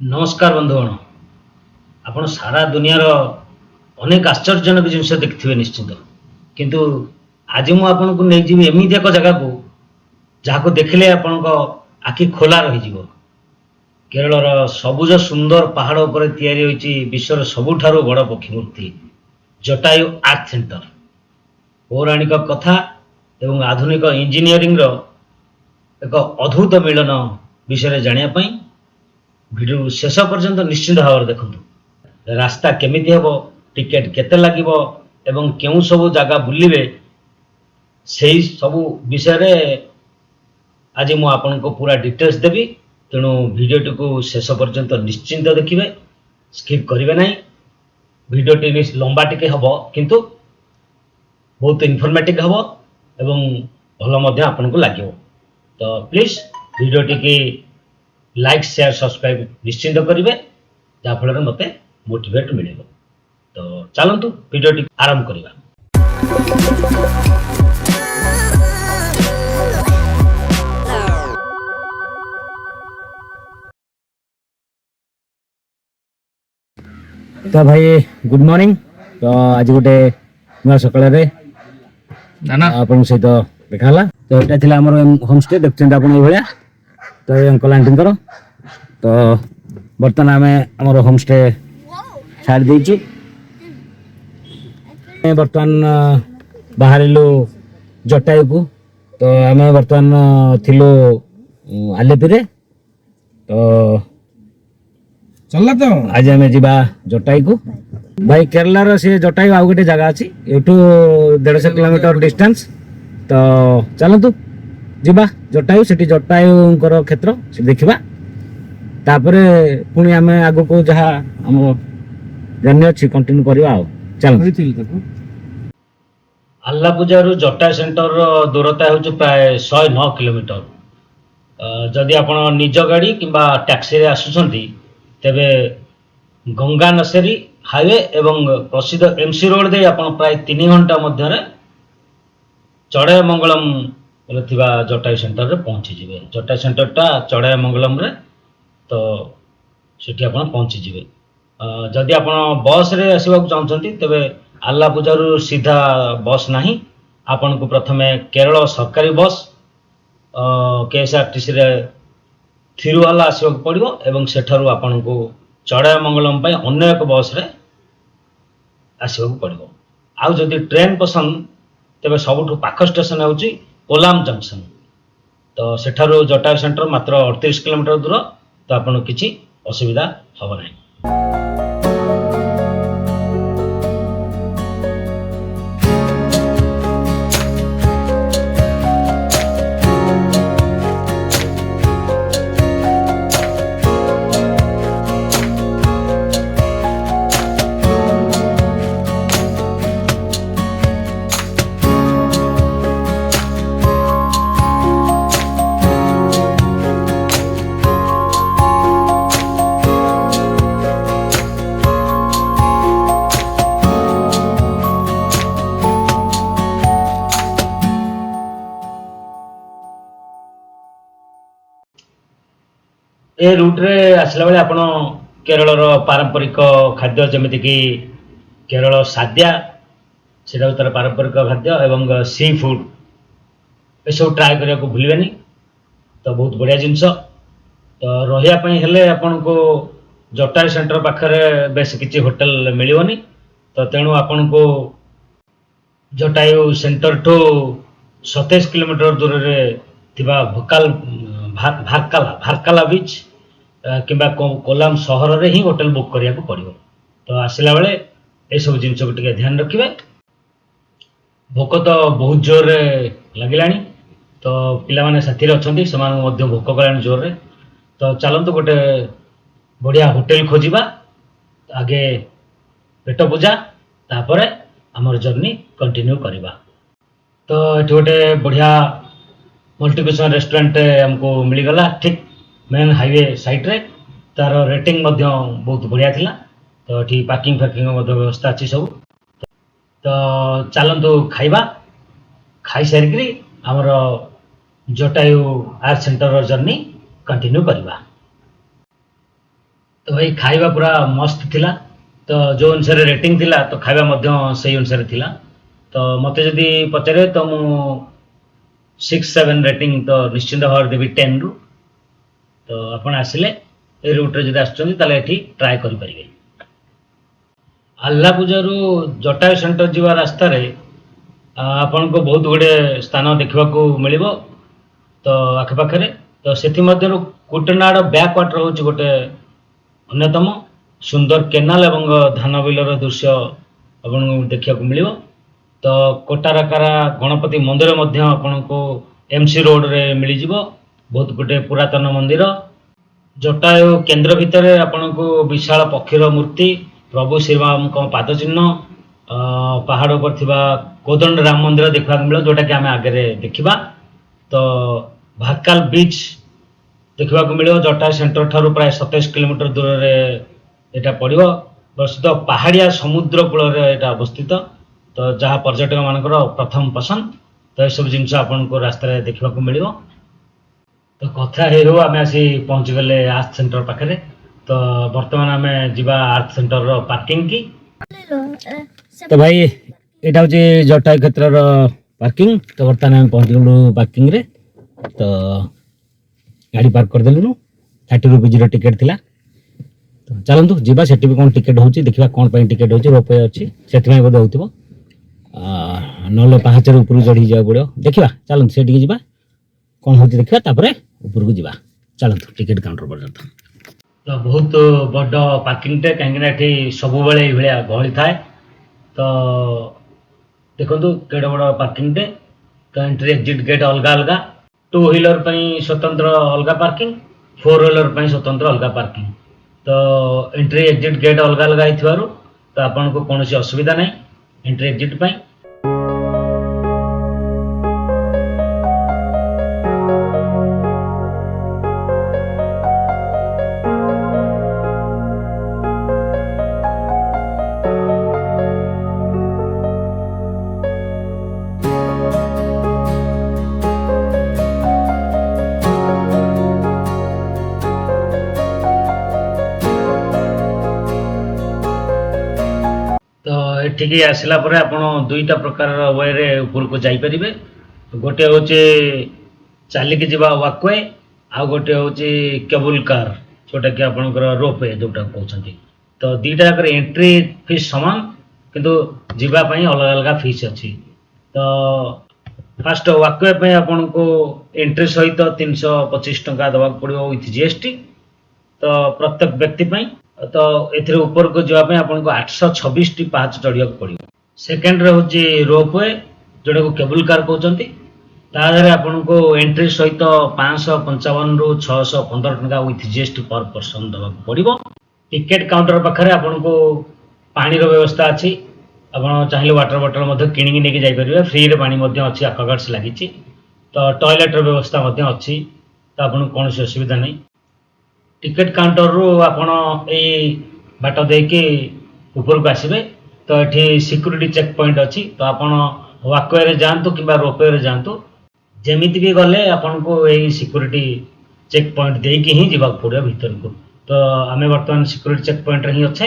नमस्कार बंधुगण आपण सारा दुनियार अनेक आश्चर्यजनक जिनस देखिथिबे निश्चित किंतु आज मु आपन को नहीं जीवी एମିତି एक जगह को जहाँ को देखले आपण को आखि खोला रही जीवो। केरଳର ସବୁଜ ସୁନ୍ଦର ପାହାଡ଼ ଉପରେ ତିଆରି ହୋଇଛି ବିଶ୍ୱର ସବୁଠାରୁ ବଡ଼ ପକ୍ଷୀ ମୂର୍ତ୍ତି ଜଟାୟୁ ଆର୍ଟ ସେଣ୍ଟର। ପୌରାଣିକ କଥା ଏବଂ ଆଧୁନିକ ଇଞ୍ଜିନିୟରିଂର ଏକ ଅଦ୍ଭୁତ ମିଳନ ବିଷୟରେ ଜାଣିବା ପାଇଁ ভিডিও शेष पर्यंत निश्चिंत भाव देखु। रास्ता केमिति हेबो, टिकेट केते लागिबो एवं केउ सब जगह बुलिबे सेही सब विषय रे आज मु आपन को पूरा डिटेल्स देबी। तेणु भिडियोटी को शेष पर्यंत निश्चिंत देखिबे, स्किप करिवे नाही। भिडियोटी लंबा टिके हबो किंतु बहुत इनफॉर्मेटिव हबो एवं भलो मध्य आपन को लागिबो। तो प्लीज भिडियोटी की लाइक शेयर सब्सक्राइब निश्चिंत करेंगे जहाँफल मत मोटिवेट मिले। तो चलतु वीडियो आरंभ करवा। तो भाई गुड मॉर्निंग। तो आज गोटे नुआ सकाळ आपन सहित देखा। तो यहाँ आम होम स्टे देखते आप भाया। तो ये अंकल आंटी तो बर्तमान आम आम होम स्टे छाड़ देचु। बर्तमान बाहर जटायु को। तो आम बर्तमान थिलु आलेपी। तो चलला तो आज आम जा जटायु को। भाई केरलार से जटायु आउ गोटे जगह अच्छी एठू 150 किलोमीटर डिस्टेंस। तो चलतु जीवा जटायु से जटायुंकर क्षेत्र से देखा। तापर पुणी आम आग को जहाँ आम जर्नी अच्छी कंटिन्यू करवा। चल आल्लापूजार जटायु सेंटर दूरता हो प्राय 109 किलोमीटर। जदि आप निज गाड़ी कि टैक्सी रे आसुचंती तेबे गंगा नसेरी हाईवे एवं प्रसिद्ध एमसी रोड दे आप प्राय 3 घंटा मध्य चढ़ाई मंगलम जटायु सेंटर रे पहुँची जिवे। जटायु सेंटर टा चढ़ाई मंगलम रे। तो सेठी आप पहुँची जिवे। जदि आप बस रे आसवाक चाहते तेबे आल्लापूजारू सीधा बस नहीं। आपन को प्रथमे केरल सरकारी बस केएसआरटीसी रे थिरुवाला आसवाक पड़िबो एवं सेठारू आपन को चढ़ाई मंगलम पय अन्य एक बस रे आसवाक पड़िबो। आउ जदि ट्रेन पसंद तेबे सबुठु पाख स्टेशन होची कोलाम जंक्शन। तो सेठारू जटायु सेंटर मात्र 38 किलोमीटर दूर। तो आपन किछि असुविधा हबो नाही। ए रूट रे आसला बेले आपण केरलर पारंपरिक खाद्य जमिति कि केरल साद्या सेटा तार पारंपरिक खाद्य एवं सी फूड ए सब ट्राए करने को भूलिबेनी। तो बहुत बढ़िया जिनस। तो रहिया पई हेले आपण को जटायु सेंटर पाखरे बेस किछि होटल मिलिबोनी। तो तेणु आपण को जटायु सेंटर ठो 27 किलोमीटर दूर रे थिबा भारकाला बीच किंबा कोलाम सहर रे ही होटल बुक करिया को पड़िबो। तो आसला बेले ए सब जिनस को टिके ध्यान रखिबे। भोक तो बहुत जोर रे लागिलानी। तो पिला माने साथी रे अछंती समान मध्य भोक कलानी जोर रे। तो चलंतु गोटे बढ़िया होटल खोजिबा। आगे पेट पूजा तापरे हमर जर्नी कंटिन्यू करिबा। तो एठी गोटे बढ़िया मल्टीक्यूशन रेस्टोरेंट हमको मिलगला ठीक मेन हाईवे साइड रे। तार रेटिंग मध्य बहुत बढ़िया थिला। तो एठी पार्किंग फार्किंग मध्य व्यवस्था अच्छी सब। तो चलतु खाइबा। खाई सारिकरी हमर Jatayu art centre journey continue करवा। ତ ଭାଇ ଖାଇବା ପୁରା ମସ୍ତ ଥିଲା। ତ ଯେଉଁ ଅନୁସାରେ ରେଟିଂ ଥିଲା ତ ଖାଇବା ମଧ୍ୟ ସେଇ ଅନୁସାରେ ଥିଲା। ତ ମୋତେ ଯଦି ପଚାରେ ତ ମୁଁ 6-7 ରେଟିଂ ତ ନିଶ୍ଚିନ୍ତ ଭାବରେ ଦେବି 10ରୁ। ତ ଆପଣ ଆସିଲେ ଏ ରୁଟ୍ରେ ଯଦି ଆସୁଛନ୍ତି ତାହେଲେ ଏଠି ଟ୍ରାଏ କରିପାରିବେ। ଆଲ୍ଲା ପୂଜାରୁ ଜଟାୟୁ ସେଣ୍ଟର ଯିବା ରାସ୍ତାରେ ଆପଣଙ୍କୁ ବହୁତ ଗୁଡ଼ିଏ ସ୍ଥାନ ଦେଖିବାକୁ ମିଳିବ। ତ ଆଖପାଖରେ ତ ସେଥିମଧ୍ୟରୁ କୁଟନାଡ଼ ବ୍ୟାକ୍ ୱାଟର ହେଉଛି ଗୋଟେ ଅନ୍ୟତମ ସୁନ୍ଦର କେନାଲ ଏବଂ ଧାନ ବିଲର ଦୃଶ୍ୟ ଆପଣଙ୍କୁ ଦେଖିବାକୁ ମିଳିବ। ତ କୋଟାରକାରା ଗଣପତି ମନ୍ଦିର ମଧ୍ୟ ଆପଣଙ୍କୁ MC ରୋଡ଼ରେ ମିଳିଯିବ। ବହୁତ ଗୋଟେ ପୁରାତନ ମନ୍ଦିର। ଜଟାୟୁ କେନ୍ଦ୍ର ଭିତରେ ଆପଣଙ୍କୁ ବିଶାଳ ପକ୍ଷୀର ମୂର୍ତ୍ତି, ପ୍ରଭୁ ଶ୍ରୀରାମଙ୍କ ପାଦଚିହ୍ନ, ପାହାଡ଼ ଉପରେ ଥିବା କୋଦଣ୍ଡ ରାମ ମନ୍ଦିର ଦେଖିବାକୁ ମିଳିବ, ଯେଉଁଟାକି ଆମେ ଆଗରେ ଦେଖିବା। ତ ଭାକାଲ ବିଚ୍ ଦେଖିବାକୁ ମିଳିବ। ଜଟାୟୁ ସେଣ୍ଟର ଠାରୁ ପ୍ରାୟ 27 କିଲୋମିଟର ଦୂରରେ ଏଇଟା ପଡ଼ିବ। ପ୍ରସିଦ୍ଧ ପାହାଡ଼ିଆ ସମୁଦ୍ର କୂଳରେ ଏଇଟା ଅବସ୍ଥିତ। ତ ଯାହା ପର୍ଯ୍ୟଟକମାନଙ୍କର ପ୍ରଥମ ପସନ୍ଦ। ତ ଏସବୁ ଜିନିଷ ଆପଣଙ୍କୁ ରାସ୍ତାରେ ଦେଖିବାକୁ ମିଳିବ। ତ କଥା ହେଉ ଆମେ ଆସି ପହଞ୍ଚିଗଲେ ଆର୍ଥ ସେଣ୍ଟର ପାଖରେ। ତ ବର୍ତ୍ତମାନ ଆମେ ଯିବା ଆର୍ଥ ସେଣ୍ଟରର ପାର୍କିଂ କି। ତ ଭାଇ ଏଇଟା ହେଉଛି ଜଟାୟୁ କ୍ଷେତ୍ରର ପାର୍କିଂ। ତ ବର୍ତ୍ତମାନ ଆମେ ପହଞ୍ଚିଗଲୁ ପାର୍କିଂରେ। ତ ଗାଡ଼ି ପାର୍କ କରିଦେଲୁନୁ। 30 ରୁପିଜ୍ର ଟିକେଟ୍ ଥିଲା। ତ ଚାଲନ୍ତୁ ଯିବା, ସେଠି ବି କ'ଣ ଟିକେଟ୍ ହେଉଛି ଦେଖିବା, କ'ଣ ପାଇଁ ଟିକେଟ୍ ହେଉଛି। ରୋପୱେ ଅଛି ସେଥିପାଇଁ ବୋଧେ ହେଉଥିବ, ନହେଲେ ପାହାଚର ଉପରକୁ ଚଢ଼ିକି ଯିବାକୁ ପଡ଼ିବ। ଦେଖିବା, ଚାଲନ୍ତୁ ସେଠିକି ଯିବା, କ'ଣ ହେଉଛି ଦେଖିବା, ତାପରେ ଉପରକୁ ଯିବା। ଚାଲନ୍ତୁ ଟିକେଟ୍ କାଉଣ୍ଟର ପର୍ଯ୍ୟନ୍ତ। ତ ବହୁତ ବଡ଼ ପାର୍କିଂଟେ, କାହିଁକିନା ଏଠି ସବୁବେଳେ ଏଇଭଳିଆ ଗହଳି ଥାଏ। ତ ଦେଖନ୍ତୁ କେଡ଼େ ବଡ଼ ପାର୍କିଂଟେ। ତ ଏଣ୍ଟ୍ରି ଏକ୍ଜିଟ୍ ଗେଟ୍ ଅଲଗା ଅଲଗା। 2 ହ୍ୱିଲର ପାଇଁ ସ୍ୱତନ୍ତ୍ର ଅଲଗା ପାର୍କିଂ, 4 ହ୍ୱିଲର ପାଇଁ ସ୍ୱତନ୍ତ୍ର ଅଲଗା ପାର୍କିଂ। ତ ଏଣ୍ଟ୍ରି ଏକ୍ଜିଟ୍ ଗେଟ୍ ଅଲଗା ଅଲଗା ହେଇଥିବାରୁ ତ ଆପଣଙ୍କୁ କୌଣସି ଅସୁବିଧା ନାହିଁ ଏଣ୍ଟ୍ରି ଏକ୍ଜିଟ୍ ପାଇଁ। ତ ଏଠିକି ଆସିଲା ପରେ ଆପଣ ଦୁଇଟା ପ୍ରକାରର ୱେରେ ଉପରକୁ ଯାଇପାରିବେ। ଗୋଟିଏ ହେଉଛି ଚାଲିକି ଯିବା ୱାକୱେ, ଆଉ ଗୋଟିଏ ହେଉଛି କେବୁଲ କାର୍, ଯେଉଁଟାକି ଆପଣଙ୍କର ରୋପୱେ ଯେଉଁଟା କହୁଛନ୍ତି। ତ ଦୁଇଟା ଯାକରେ ଏଣ୍ଟ୍ରି ଫିସ୍ ସମାନ, କିନ୍ତୁ ଯିବା ପାଇଁ ଅଲଗା ଅଲଗା ଫିସ୍ ଅଛି। ତ ଫାଷ୍ଟ ୱାକୱେ ପାଇଁ ଆପଣଙ୍କୁ ଏଣ୍ଟ୍ରି ସହିତ 325 ଟଙ୍କା ଦେବାକୁ ପଡ଼ିବ ୱିଥ୍ GST। ତ ପ୍ରତ୍ୟେକ ବ୍ୟକ୍ତି ପାଇଁ। ତ ଏଥିରେ ଉପରକୁ ଯିବା ପାଇଁ ଆପଣଙ୍କୁ 826ଟି ପାହାଚ ଚଢ଼ିବାକୁ ପଡ଼ିବ। ସେକେଣ୍ଡରେ ହେଉଛି ରୋପୱେ, ଯେଉଁଟାକୁ କେବୁଲ କାର୍ କହୁଛନ୍ତି। ତା ଦେହରେ ଆପଣଙ୍କୁ ଏଣ୍ଟ୍ରି ସହିତ 555ରୁ 615 ଟଙ୍କା ୱିଥ୍ GST ପର୍ ପର୍ସନ୍ ଦେବାକୁ ପଡ଼ିବ। ଟିକେଟ୍ କାଉଣ୍ଟର ପାଖରେ ଆପଣଙ୍କୁ ପାଣିର ବ୍ୟବସ୍ଥା ଅଛି। ଆପଣ ଚାହିଁଲେ ୱାଟର ବଟଲ ମଧ୍ୟ କିଣିକି ନେଇକି ଯାଇପାରିବେ। ଫ୍ରିରେ ପାଣି ମଧ୍ୟ ଅଛି, ଆକ୍ୱାଗାର୍ଡସ୍ ଲାଗିଛି। ତ ଟଏଲେଟ୍ର ବ୍ୟବସ୍ଥା ମଧ୍ୟ ଅଛି। ତ ଆପଣଙ୍କୁ କୌଣସି ଅସୁବିଧା ନାହିଁ। ଟିକେଟ୍ କାଉଣ୍ଟରରୁ ଆପଣ ଏଇ ବାଟ ଦେଇକି ଉପରକୁ ଆସିବେ। ତ ଏଠି ସିକ୍ୟୁରିଟି ଚେକ୍ ପଏଣ୍ଟ ଅଛି। ତ ଆପଣ ୱାକୱେରେ ଯାଆନ୍ତୁ କିମ୍ବା ରୋପୱେରେ ଯାଆନ୍ତୁ, ଯେମିତି ବି ଗଲେ ଆପଣଙ୍କୁ ଏଇ ସିକ୍ୟୁରିଟି ଚେକ୍ ପଏଣ୍ଟ ଦେଇକି ହିଁ ଯିବାକୁ ପଡ଼ିବ ଭିତରକୁ। ତ ଆମେ ବର୍ତ୍ତମାନ ସିକ୍ୟୁରିଟି ଚେକ୍ ପଏଣ୍ଟରେ ହିଁ ଅଛେ।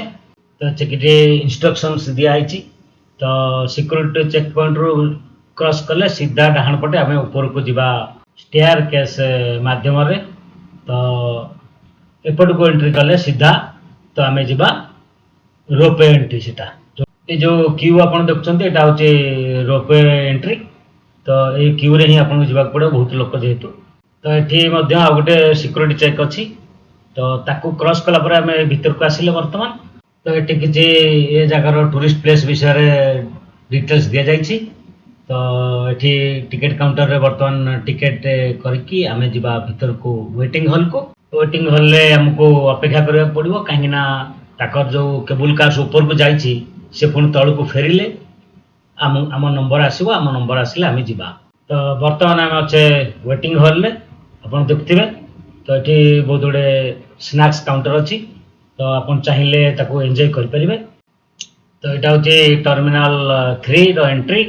ତ ସେଠି ଇନଷ୍ଟ୍ରକ୍ସନ୍ସ ଦିଆହେଇଛି। ତ ସିକ୍ୟୁରିଟି ଚେକ୍ ପଏଣ୍ଟରୁ କ୍ରସ୍ କଲେ ସିଧା ଡାହାଣ ପଟେ ଆମେ ଉପରକୁ ଯିବା ଷ୍ଟେୟାର କେସ୍ ମାଧ୍ୟମରେ। ତ ଏପଟକୁ ଏଣ୍ଟ୍ରି କଲେ ସିଧା ତ ଆମେ ଯିବା ରୋପୱେ ଏଣ୍ଟ୍ରି। ସେଟା ଏ ଯେଉଁ କ୍ୟୁ ଆପଣ ଦେଖୁଛନ୍ତି, ଏଇଟା ହେଉଛି ରୋପୱେ ଏଣ୍ଟ୍ରି। ତ ଏଇ କ୍ୟୁରେ ହିଁ ଆପଣଙ୍କୁ ଯିବାକୁ ପଡ଼ିବ, ବହୁତ ଲୋକ ଯେହେତୁ। ତ ଏଠି ମଧ୍ୟ ଆଉ ଗୋଟେ ସିକ୍ୟୁରିଟି ଚେକ୍ ଅଛି। ତ ତାକୁ କ୍ରସ୍ କଲା ପରେ ଆମେ ଭିତରକୁ ଆସିଲେ ବର୍ତ୍ତମାନ। ତ ଏଠି କିଛି ଏ ଜାଗାର ଟୁରିଷ୍ଟ ପ୍ଲେସ୍ ବିଷୟରେ ଡିଟେଲ୍ସ ଦିଆଯାଇଛି। ତ ଏଠି ଟିକେଟ୍ କାଉଣ୍ଟରରେ ବର୍ତ୍ତମାନ ଟିକେଟ୍ କରିକି ଆମେ ଯିବା ଭିତରକୁ ୱେଟିଂ ହଲ୍କୁ। ୱେଟିଂ ହଲ୍ରେ ଆମକୁ ଅପେକ୍ଷା କରିବାକୁ ପଡ଼ିବ, କାହିଁକିନା ତାଙ୍କର ଯେଉଁ କେବୁଲ କାର୍ସ ଉପରକୁ ଯାଇଛି ସେ ପୁଣି ତଳକୁ ଫେରିଲେ ଆମ ନମ୍ବର ଆସିବ। ଆମ ନମ୍ବର ଆସିଲେ ଆମେ ଯିବା। ତ ବର୍ତ୍ତମାନ ଆମେ ଅଛେ ୱେଟିଂ ହଲ୍ରେ, ଆପଣ ଦେଖୁଥିବେ। ତ ଏଠି ବହୁତ ଗୁଡ଼ିଏ ସ୍ନାକ୍ସ କାଉଣ୍ଟର ଅଛି। ତ ଆପଣ ଚାହିଁଲେ ତାକୁ ଏନ୍ଜୟ କରିପାରିବେ। ତ ଏଇଟା ହେଉଛି ଟର୍ମିନାଲ 3ର ଏଣ୍ଟ୍ରି।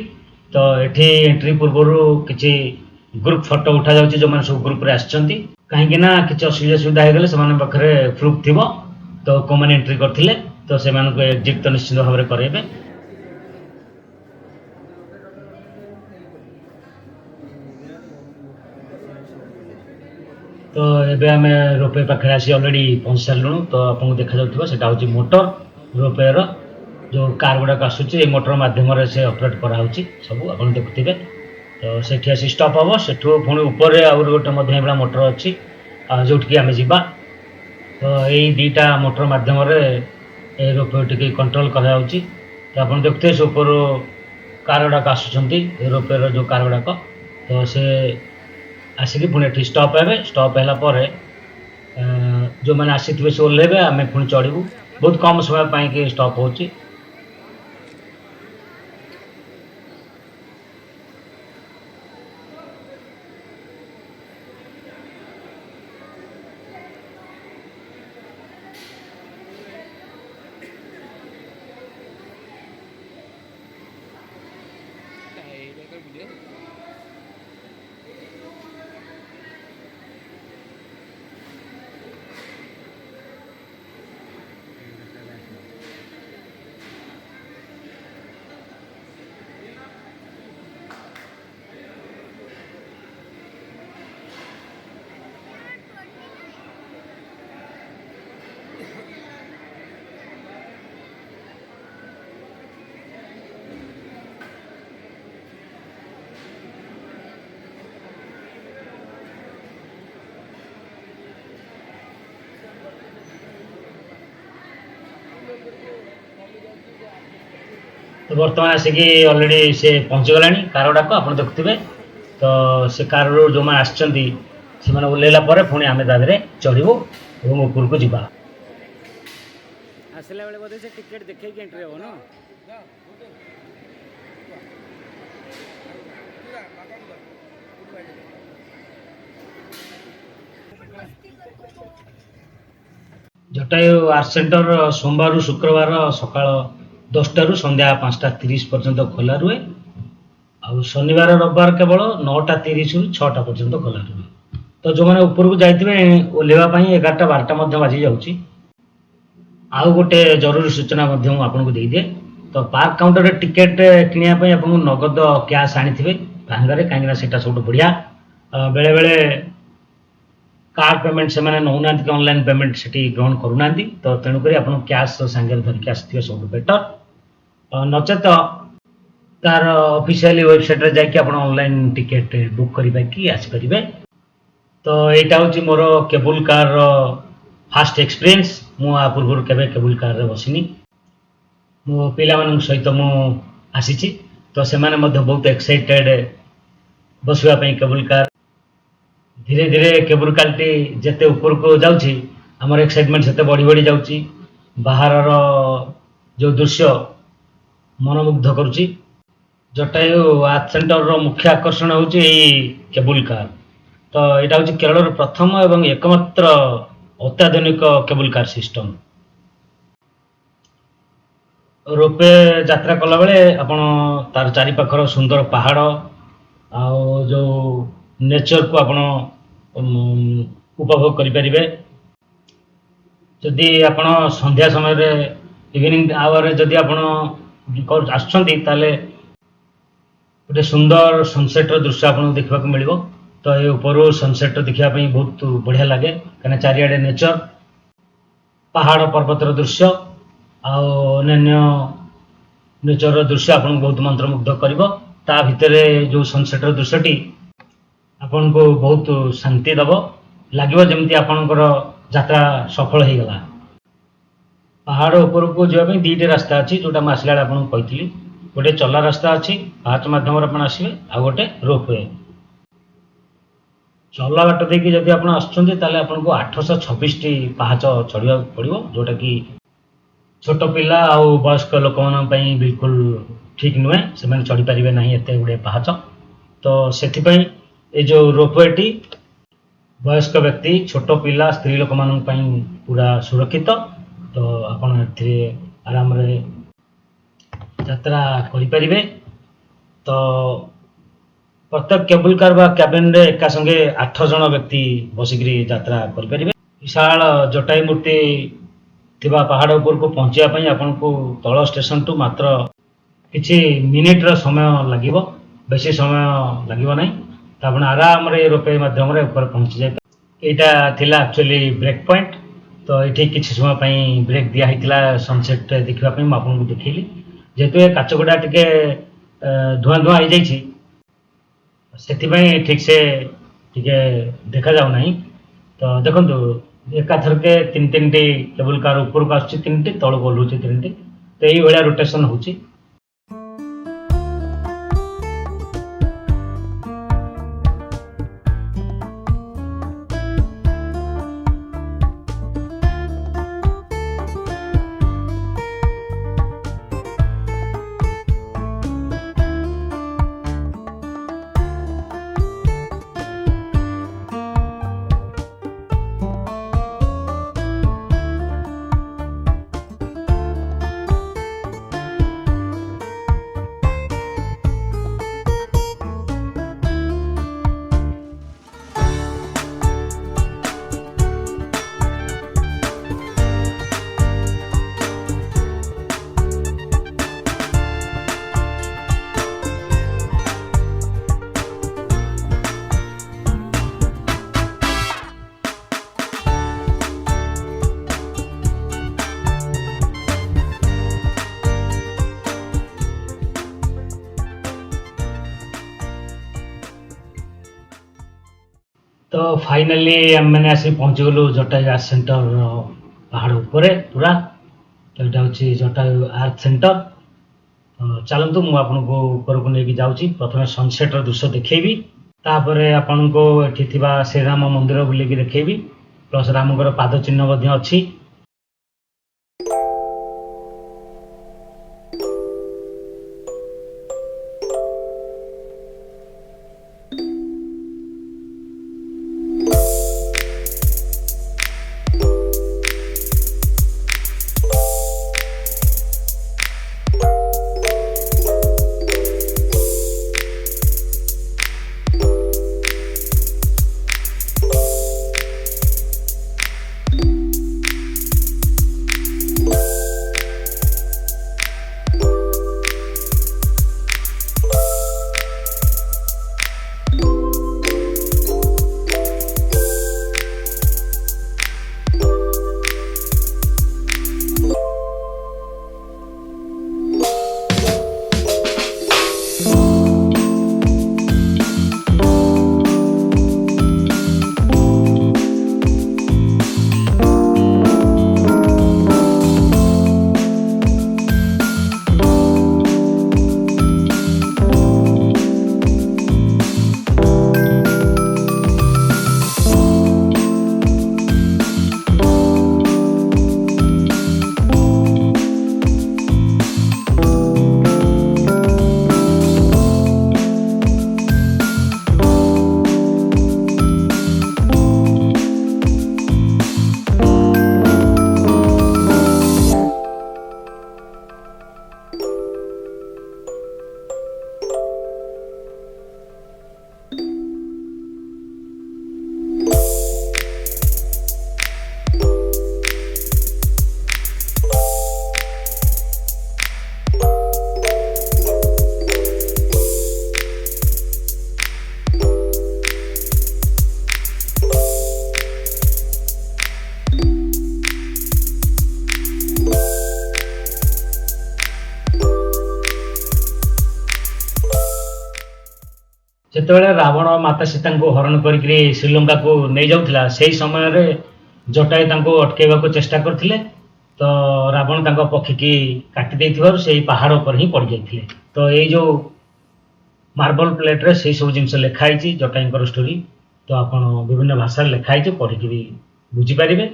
ତ ଏଠି ଏଣ୍ଟ୍ରି ପୂର୍ବରୁ କିଛି ଗ୍ରୁପ୍ ଫଟୋ ଉଠାଯାଉଛି, ଯେଉଁମାନେ ସବୁ ଗ୍ରୁପ୍ରେ ଆସିଛନ୍ତି। କାହିଁକି ନା କିଛି ଅସୁବିଧା ହେଇଗଲେ ସେମାନଙ୍କ ପାଖରେ ପ୍ରୁଫ୍ ଥିବ। तो कोमाने एंट्री करथिले तो सेमानक एग्जिट तो निश्चित भाव में करेबे। तो एबे आमे रोपवे पाखे आसी ऑलरेडी पहुंच सारलुणु। तो आपको देखा जाउथिबो सेटा होची मोटर रोपवे रो जो कार गुडा आसुची ए मोटर माध्यम से ऑपरेट करा होची सब आपन देखुथिबे। तो सेठी आसी स्टॉप हबो सेठु पुणी ऊपर आउर गोटे मध्य एबडा मोटर अछि जोटकी आमे जिबा। तो यही दुईटा मोटर माध्यम ए रोपवे टिके कंट्रोल करा होची। तो आपन देखते से ऊपर कार गुडा आसुचंती रोपवे रो जो कार गुडा तो से आसिक पुणी एठी स्टॉप हेबे। स्टॉप हैला परे जो मैंने आसीथिबे से ओल्हेबे आमे पुणी चढ़िबू। बहुत कम समय पाई के स्टॉप होची। तो बर्तमान आसिक ऑलरेडी से पहुँची गलानी कार गुड़ाक आप देखुवे। तो से कार जो मैंने आसछंती से मैंने ओह्लैला परे पुणी आमे दादरे चढ़िबू और ऊपर को जिबा। आसला बेले बोधे से टिकेट देखै के एंट्री हो ना। जटायु आर्ट सेंटर सोमवार शुक्रवार सकाळ 10टा रु संध्या 5:30 पर्यंत खोला रुहे। आ शनिवार रविवार केवल 9:30 रु 6टा पर्यंत खोला रुहे। तो जो मैंने ऊपर को जाइथिबे ओल्हेवा पई 11टा 12टा मध्य बाजी जाउची। आउ गोटे जरूरी सूचना मध्य मु आपनको देई दिए। तो पार्क काउंटर रे टिकेट किनिया पई आपनको नगद कैश आनिथिबे भांगरे काहेकि ना सेटा सब बढ़िया। बेले बेले कार्ड पेमेंट से मैंने नौना कि ऑनलाइन पेमेंट से ग्रहण करूना। तो तेणुक आप कैश सांगे धरिक आसवे सब बेटर। नचेत तार ऑफिशियली वेबसाइट रे जाकि आप ऑनलाइन टिकेट बुक करि आसपारे। तो यहाँ हूँ मोर केबल कार फास्ट एक्सपीरियंस। मुझे पूर्व केबे केबल कार रे बसिनी। मो पिला मान सहित मु आसी। तो से माने मध्य बहुत एक्साइटेड बसवाई केबल कार। धीरे धीरे केबल कारटी जिते ऊपर को जाऊँगी आमर एक्साइटमेंट से बढ़ी बढ़ी जाऊँगी। बाहर जो दृश्य मनमुग्ध करुच्ची। जटायु आर्ट सेंटर रो मुख्य आकर्षण हूँ केबल कार। तो यहाँ हूँ केरल प्रथम एवं एकमात्र अत्याधुनिक केबल कार सिस्टम। रोपवे यात्रा कला बेले आपण तार चारिपाखर सुंदर पहाड़ आउ जो नेचर को आपण उपभोग करें। जदि आपण संध्या समय रे इवनिंग आवर जदि आपण आसुछंती ताले गोटे सुंदर सनसेट दृश्य आपको देखा मिल। तो ये ऊपर सनसेट देखा बहुत बढ़िया लगे कहीं चारिआडे नेचर पहाड़ पर्वतर दृश्य अन्य नेचर दृश्य आपको बहुत मंत्रमुग्ध कर। ता भितर जो सनसेट दृश्यटी आपन को बहुत शांति दब लगे जमी आपणकर यात्रा सफल हो गला। पहाड़ ऊपर को जावाई दुईटे रास्ता अच्छी जोटा मुझे आसला आपको कही। गोटे चला रास्ता अच्छी पाहाच मध्यम आप आसवे आ गोटे रोपवे। चला बाट देखिए जब आप आपको 826 टी पाहाच चढ़ा पड़ो जोटा कि छोट पिला आउ वयस्क लोक मानी बिल्कुल ठीक नुहे से चढ़ी पारे ना एत गुड़े पाहाच। तो से ये जो रोपवे वयस्क व्यक्ति छोट पिला स्त्री लोक मान पूरा सुरक्षित। तो आप आराम यात्रा करें। तो प्रत्येक केबल कार बा कैबिन रे एका संगे 8 जन व्यक्ति बसिक यात्रा करें। विशाल जटायु मूर्ति ଥିବା ପାହାଡ଼ ଉପରକୁ ପହଞ୍ଚିବା ପାଇଁ ଆପଣଙ୍କୁ ତଳ ଷ୍ଟେସନଠୁ ମାତ୍ର କିଛି ମିନିଟ୍ର ସମୟ ଲାଗିବ, ବେଶୀ ସମୟ ଲାଗିବ ନାହିଁ। ତ ଆପଣ ଆରାମରେ ରୋପୱେ ମାଧ୍ୟମରେ ଉପରେ ପହଞ୍ଚି ଯାଇପାରିବେ। ଏଇଟା ଥିଲା ଆକ୍ଚୁଆଲି ବ୍ରେକ୍ ପଏଣ୍ଟ। ତ ଏଠି କିଛି ସମୟ ପାଇଁ ବ୍ରେକ୍ ଦିଆ ହେଇଥିଲା ସନସେଟ୍ ଦେଖିବା ପାଇଁ, ମୁଁ ଆପଣଙ୍କୁ ଦେଖେଇଲି। ଯେହେତୁ ଏ କାଚଗୁଡ଼ା ଟିକେ ଧୂଆଁ ଧୂଆଁ ହେଇଯାଇଛି, ସେଥିପାଇଁ ଠିକ୍ ସେ ଟିକେ ଦେଖାଯାଉ ନାହିଁ। ତ ଦେଖନ୍ତୁ ଏକାଥରକେ ତିନିଟି କେବୁଲ କାର ଉପରକୁ ଆସୁଛି, ତିନିଟି ତଳକୁ ଓହ୍ଲୁଛି ତିନିଟି। ତ ଏଇଭଳିଆ ରୋଟେସନ୍ ହେଉଛି। तो फाइनाली मैंने आसी पहुँचीगलु जटायु आर्थ सेंटर पहाड़ उपरे पूरा। तो यहाँ हूँ जटायु आर्थ सेंटर। तो चलतु मुझे आपको उपरको लेकिन जाऊँगी। प्रथम सनसेट्र दृश्य देखी, तापर आपन को एठी श्रीराम मंदिर बुलेकी देखी, प्लस रामकर पाद चिन्ह अच्छी। ଯେତେବେଳେ ରାବଣ ମାତା ସୀତାଙ୍କୁ ହରଣ କରିକି ଶ୍ରୀଲଙ୍କାକୁ ନେଇଯାଉଥିଲା, ସେହି ସମୟରେ ଜଟାୟୁ ତାଙ୍କୁ ଅଟକେଇବାକୁ ଚେଷ୍ଟା କରିଥିଲେ। ତ ରାବଣ ତାଙ୍କ ପକ୍ଷୀକି କାଟି ଦେଇଥିବାରୁ ସେଇ ପାହାଡ଼ ଉପରେ ହିଁ ପଡ଼ିଯାଇଥିଲେ। ତ ଏଇ ଯେଉଁ ମାର୍ବଲ ପ୍ଲେଟ୍ରେ ସେଇ ସବୁ ଜିନିଷ ଲେଖା ହେଇଛି, ଜଟାୟୁଙ୍କର ଷ୍ଟୋରି। ତ ଆପଣ ବିଭିନ୍ନ ଭାଷାରେ ଲେଖା ହେଇଛି, ପଢ଼ିକି ବି ବୁଝିପାରିବେ।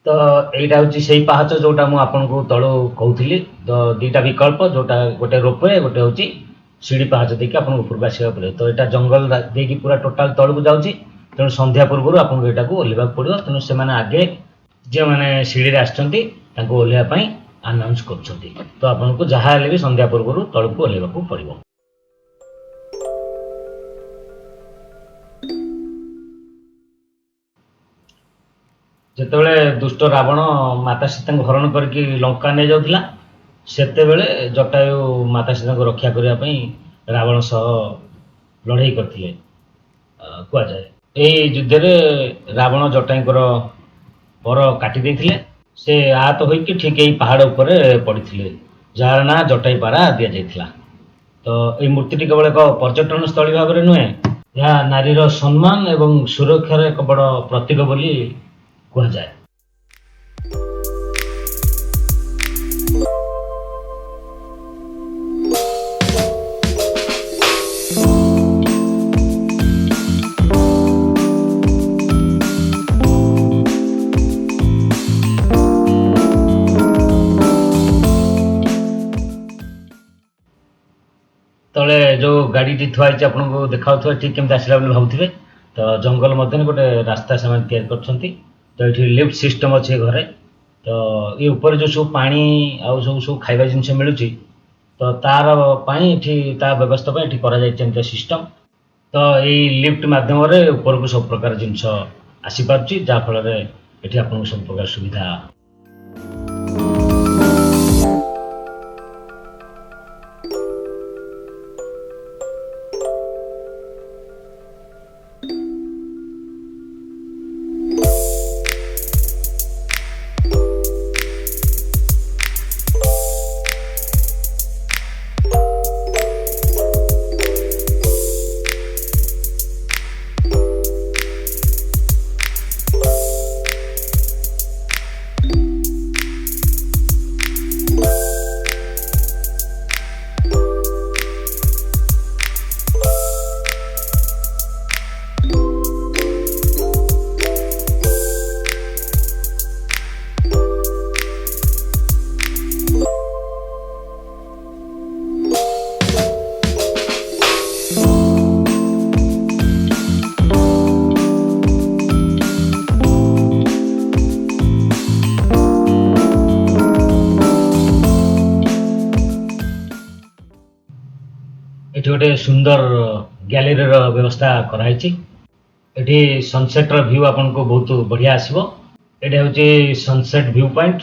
तो यहाँ हूँ से पाहाच जोटा मुझे आपको तलू कहूली। तो दुईटा विकल्प, जोटा गोटे रोपवे, गोटे हूँ सीढ़ी पाहाच देखिए आपको ऊपर आसवा पड़े। तो यहाँ जंगल देखिए पूरा टोटाल तलू जाऊँगी। तेणु संध्या पूर्व आपको यहाँ ओह्लैवाक पड़ो। तेणु से आगे जो मैंने सीढ़ी आसोह्लैवाई ଆନାଉନ୍ସ କରୁଛନ୍ତି। ତ ଆପଣଙ୍କୁ ଯାହା ହେଲେ ବି ସନ୍ଧ୍ୟା ପୂର୍ବରୁ ତଳକୁ ଓହ୍ଲାଇବାକୁ ପଡ଼ିବ। ଯେତେବେଳେ ଦୁଷ୍ଟ ରାବଣ ମାତା ସୀତାଙ୍କୁ ହରଣ କରିକି ଲଙ୍କା ନେଇଯାଉଥିଲା, ସେତେବେଳେ ଜଟାୟୁ ମାତା ସୀତାଙ୍କୁ ରକ୍ଷା କରିବା ପାଇଁ ରାବଣ ସହ ଲଢ଼େଇ କରିଥିଲେ କୁହାଯାଏ। ଏହି ଯୁଦ୍ଧରେ ରାବଣ ଜଟାୟୁଙ୍କର ପର କାଟି ଦେଇଥିଲେ। ସେ ଆହତ ହୋଇକି ଠିକ୍ ଏଇ ପାହାଡ଼ ଉପରେ ପଡ଼ିଥିଲେ, ଯାହାର ନାଁ ଜଟାୟୁ ପାରା ଦିଆଯାଇଥିଲା। ତ ଏଇ ମୂର୍ତ୍ତିଟି କେବଳ ଏକ ପର୍ଯ୍ୟଟନ ସ୍ଥଳୀ ଭାବରେ ନୁହେଁ, ଏହା ନାରୀର ସମ୍ମାନ ଏବଂ ସୁରକ୍ଷାର ଏକ ବଡ଼ ପ୍ରତୀକ ବୋଲି କୁହାଯାଏ। ତଳେ ଯେଉଁ ଗାଡ଼ିଟି ଥୁଆ ହେଇଛି ଆପଣଙ୍କୁ ଦେଖାଉଥିବ ଠିକ୍ କେମିତି ଆସିଲା ବୋଲି ଭାବୁଥିବେ। ତ ଜଙ୍ଗଲ ମଧ୍ୟରେ ଗୋଟେ ରାସ୍ତା ସେମାନେ ତିଆରି କରିଛନ୍ତି। ତ ଏଠି ଲିଫ୍ଟ ସିଷ୍ଟମ୍ ଅଛି ଏ ଘରେ। ତ ଏ ଉପରେ ଯେଉଁ ସବୁ ପାଣି ଆଉ ସବୁ ଖାଇବା ଜିନିଷ ମିଳୁଛି, ତ ତାର ପାଇଁ ଏଠି ତା ବ୍ୟବସ୍ଥା ପାଇଁ ଏଠି କରାଯାଇଛି ଏମିତିଆ ସିଷ୍ଟମ୍। ତ ଏଇ ଲିଫ୍ଟ ମାଧ୍ୟମରେ ଉପରକୁ ସବୁ ପ୍ରକାର ଜିନିଷ ଆସିପାରୁଛି, ଯାହାଫଳରେ ଏଠି ଆପଣଙ୍କୁ ସବୁ ପ୍ରକାର ସୁବିଧା। ଏଠି ଗୋଟେ ସୁନ୍ଦର ଗ୍ୟାଲେରୀର ବ୍ୟବସ୍ଥା କରାହେଇଛି। ଏଠି ସନସେଟ୍ର ଭ୍ୟୁ ଆପଣଙ୍କୁ ବହୁତ ବଢ଼ିଆ ଆସିବ। ଏଠି ହେଉଛି ସନସେଟ୍ ଭ୍ୟୁ ପଏଣ୍ଟ।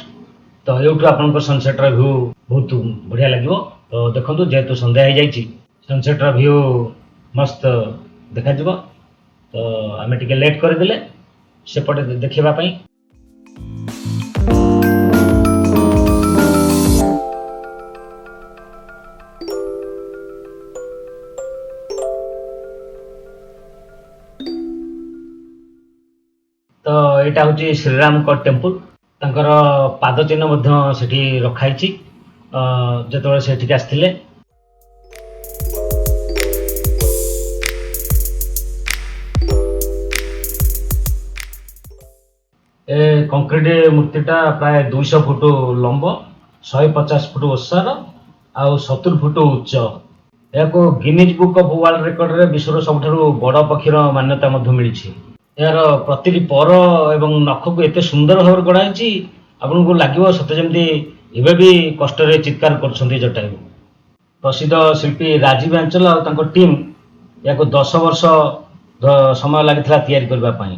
ତ ଏଇଠୁ ଆପଣଙ୍କ ସନସେଟ୍ର ଭ୍ୟୁ ବହୁତ ବଢ଼ିଆ ଲାଗିବ। ତ ଦେଖନ୍ତୁ, ଯେହେତୁ ସନ୍ଧ୍ୟା ହେଇଯାଇଛି, ସନସେଟ୍ର ଭ୍ୟୁ ମସ୍ତ ଦେଖାଯିବ। ତ ଆମେ ଟିକେ ଲେଟ୍ କରିଦେଲେ ସେପଟେ ଦେଖିବା ପାଇଁ। ତ ଏଇଟା ହେଉଛି ଶ୍ରୀରାମଙ୍କ ଟେମ୍ପୁଲ। ତାଙ୍କର ପାଦ ଚିହ୍ନ ମଧ୍ୟ ସେଠି ରଖାହେଇଛି ଯେତେବେଳେ ସେଠିକି ଆସିଥିଲେ। ଏ କଂକ୍ରିଟ ମୂର୍ତ୍ତିଟା ପ୍ରାୟ 200 ଫୁଟ ଲମ୍ବ, 150 ଫୁଟ ଓସାର ଆଉ 70 ଫୁଟ ଉଚ୍ଚ। ଏହାକୁ ଗିନିଜ୍ ବୁକ୍ ଅଫ୍ ୱାର୍ଲଡ ରେକର୍ଡରେ ବିଶ୍ୱର ସବୁଠାରୁ ବଡ଼ ପକ୍ଷୀର ମାନ୍ୟତା ମଧ୍ୟ ମିଳିଛି। ଏହାର ପ୍ରତିଟି ପର ଏବଂ ନଖକୁ ଏତେ ସୁନ୍ଦର ଭାବରେ ଗଢ଼ାଯାଇଛି, ଆପଣଙ୍କୁ ଲାଗିବ ସତେ ଯେମିତି ଏବେ ବି କଷ୍ଟରେ ଚିତ୍କାର କରୁଛନ୍ତି ଜଟାୟୁ। ପ୍ରସିଦ୍ଧ ଶିଳ୍ପୀ ରାଜୀବ ଆଞ୍ଚଲ ଆଉ ତାଙ୍କ ଟିମ୍ ଏହାକୁ 10 ବର୍ଷ ସମୟ ଲାଗିଥିଲା ତିଆରି କରିବା ପାଇଁ।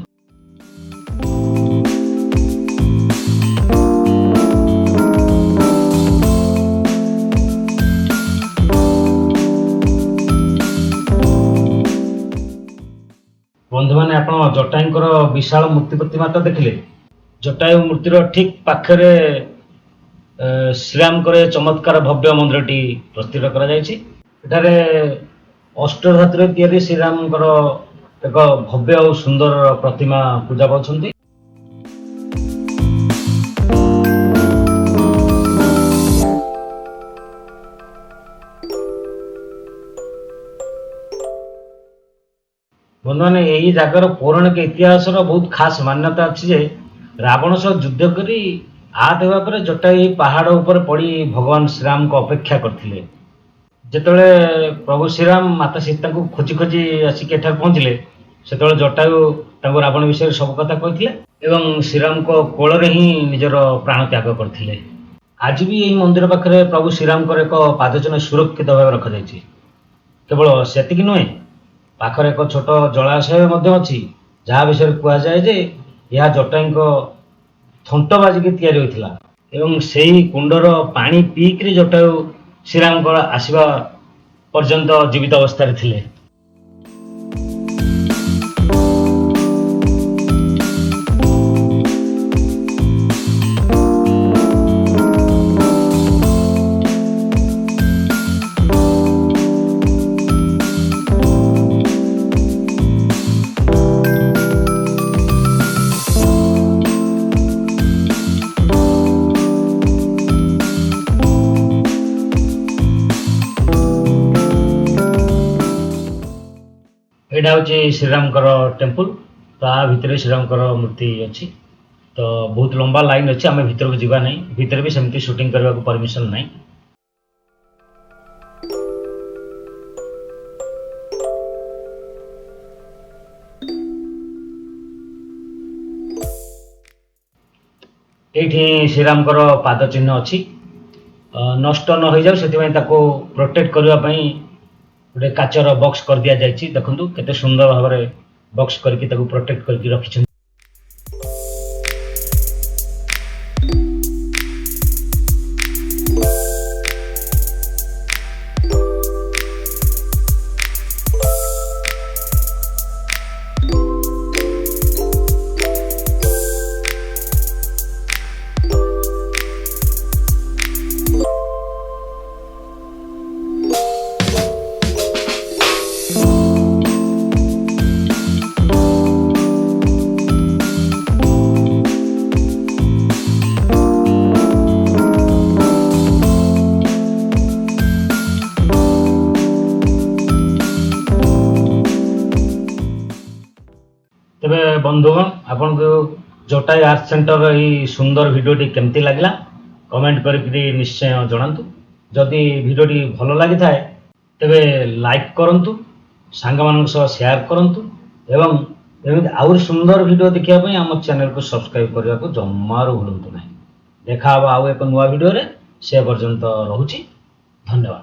ବନ୍ଧୁମାନେ, ଆପଣ ଜଟାୟୁଙ୍କର ବିଶାଳ ମୂର୍ତ୍ତି ପ୍ରତିମା ତ ଦେଖିଲେ। ଜଟାୟୁ ମୂର୍ତ୍ତିର ଠିକ୍ ପାଖରେ ଶ୍ରୀରାମଙ୍କର ଚମତ୍କାର ଭବ୍ୟ ମନ୍ଦିରଟି ପ୍ରସ୍ତୁତ କରାଯାଇଛି। ଏଠାରେ ଅଷ୍ଟଧାତୁରେ ତିଆରି ଶ୍ରୀରାମଙ୍କର ଏକ ଭବ୍ୟ ଆଉ ସୁନ୍ଦର ପ୍ରତିମା ପୂଜା ପାଉଛନ୍ତି। ବନ୍ଧୁମାନେ, ଏହି ଜାଗାର ପୌରାଣିକ ଇତିହାସର ବହୁତ ଖାସ୍ ମାନ୍ୟତା ଅଛି ଯେ ରାବଣ ସହ ଯୁଦ୍ଧ କରି ଆହତ ହେବା ପରେ ଜଟାୟୁ ଏହି ପାହାଡ଼ ଉପରେ ପଡ଼ି ଭଗବାନ ଶ୍ରୀରାମଙ୍କ ଅପେକ୍ଷା କରିଥିଲେ। ଯେତେବେଳେ ପ୍ରଭୁ ଶ୍ରୀରାମ ମାତା ସୀତାଙ୍କୁ ଖୋଜି ଖୋଜି ଆସିକି ଏଠାରେ ପହଞ୍ଚିଲେ, ସେତେବେଳେ ଜଟାୟୁ ତାଙ୍କୁ ରାବଣ ବିଷୟରେ ସବୁ କଥା କହିଥିଲେ ଏବଂ ଶ୍ରୀରାମଙ୍କ କୋଳରେ ହିଁ ନିଜର ପ୍ରାଣ ତ୍ୟାଗ କରିଥିଲେ। ଆଜି ବି ଏହି ମନ୍ଦିର ପାଖରେ ପ୍ରଭୁ ଶ୍ରୀରାମଙ୍କର ଏକ ପାଦଚିହ୍ନ ସୁରକ୍ଷିତ ଭାବେ ରଖାଯାଇଛି। କେବଳ ସେତିକି ନୁହେଁ, ପାଖରେ ଏକ ଛୋଟ ଜଳାଶୟ ମଧ୍ୟ ଅଛି, ଯାହା ବିଷୟରେ କୁହାଯାଏ ଯେ ଏହା ଜଟାୟୁଙ୍କ ଥଣ୍ଟ ବାଜିକି ତିଆରି ହୋଇଥିଲା ଏବଂ ସେହି କୁଣ୍ଡର ପାଣି ପିଇକିରି ଜଟାୟୁ ଶ୍ରୀରାମଙ୍କର ଆସିବା ପର୍ଯ୍ୟନ୍ତ ଜୀବିତ ଅବସ୍ଥାରେ ଥିଲେ। ଏଇଟା ହେଉଛି ଶ୍ରୀରାମଙ୍କର ଟେମ୍ପଲ। ତା ଭିତରେ ଶ୍ରୀରାମଙ୍କର ମୂର୍ତ୍ତି ଅଛି। ତ ବହୁତ ଲମ୍ବା ଲାଇନ୍ ଅଛି, ଆମେ ଭିତରକୁ ଯିବା ନାହିଁ। ଭିତରେ ବି ସେମିତି ସୁଟିଂ କରିବାକୁ ପରମିଶନ ନାହିଁ। ଏଇଠି ଶ୍ରୀରାମଙ୍କର ପାଦ ଚିହ୍ନ ଅଛି। ନଷ୍ଟ ନ ହୋଇଯାଉ ସେଥିପାଇଁ ତାକୁ ପ୍ରୋଟେକ୍ଟ କରିବା ପାଇଁ ଗୋଟେ କାଚର ବକ୍ସ କରିଦିଆଯାଇଛି। ଦେଖନ୍ତୁ କେତେ ସୁନ୍ଦର ଭାବରେ ବକ୍ସ କରିକି ତାକୁ ପ୍ରୋଟେକ୍ଟ କରିକି ରଖିଛନ୍ତି। ତେବେ ବନ୍ଧୁଗଣ, ଆପଣଙ୍କୁ ଜଟାୟୁ ଆର୍ଟ ସେଣ୍ଟରର ଏହି ସୁନ୍ଦର ଭିଡ଼ିଓଟି କେମିତି ଲାଗିଲା କମେଣ୍ଟ କରିକି ନିଶ୍ଚୟ ଜଣାନ୍ତୁ। ଯଦି ଭିଡ଼ିଓଟି ଭଲ ଲାଗିଥାଏ ତେବେ ଲାଇକ୍ କରନ୍ତୁ, ସାଙ୍ଗମାନଙ୍କ ସହ ସେୟାର କରନ୍ତୁ ଏବଂ ଏମିତି ଆହୁରି ସୁନ୍ଦର ଭିଡ଼ିଓ ଦେଖିବା ପାଇଁ ଆମ ଚ୍ୟାନେଲକୁ ସବସ୍କ୍ରାଇବ୍ କରିବାକୁ ଜମାରୁ ଭୁଲନ୍ତୁ ନାହିଁ। ଦେଖା ହେବ ଆଉ ଏକ ନୂଆ ଭିଡ଼ିଓରେ। ସେ ପର୍ଯ୍ୟନ୍ତ ରହୁଛି। ଧନ୍ୟବାଦ।